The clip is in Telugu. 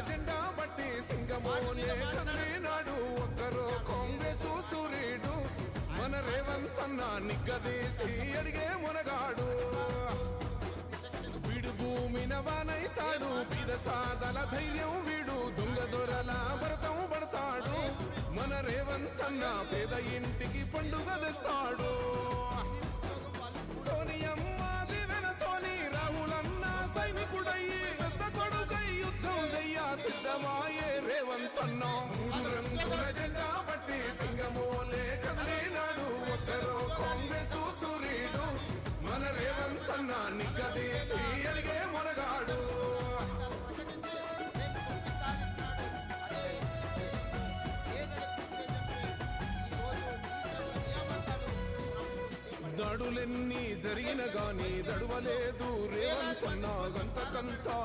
జెండా బట్టి సింగమోలే కదిలినాడు ఒక్కరో కాంగ్రెస్ సూర్యుడు మన రేవంత్ అన్న నిగ్గదీసి అడిగే మునగాడు వీడు భూమిన వానైతాడు బీద సాదల ధైర్యం వీడు దొంగ దొరల భరతం పడతాడు మన రేవంత్ అన్న పేద ఇంటికి పండుగ తెస్తాడు సోనియమ్మ దివెనతోని రాహులన్న సైనికుడయ్యి పెద్ద కొడుకై యుద్ధం చెయ్య సిద్ధమాయే రేవంత్ అన్న మూడు రంగుల జెండా బట్టి సింగమోలే కదిలినాడు ఒక్కరో కాంగ్రెస్ సూర్యుడు మన రేవంత్ అన్న నిగ్గదీసి అడిగే మునగాడు దడులెన్ని జరిగిన గాని దడువలేదు రేవంత్ అన్న గంతకంతా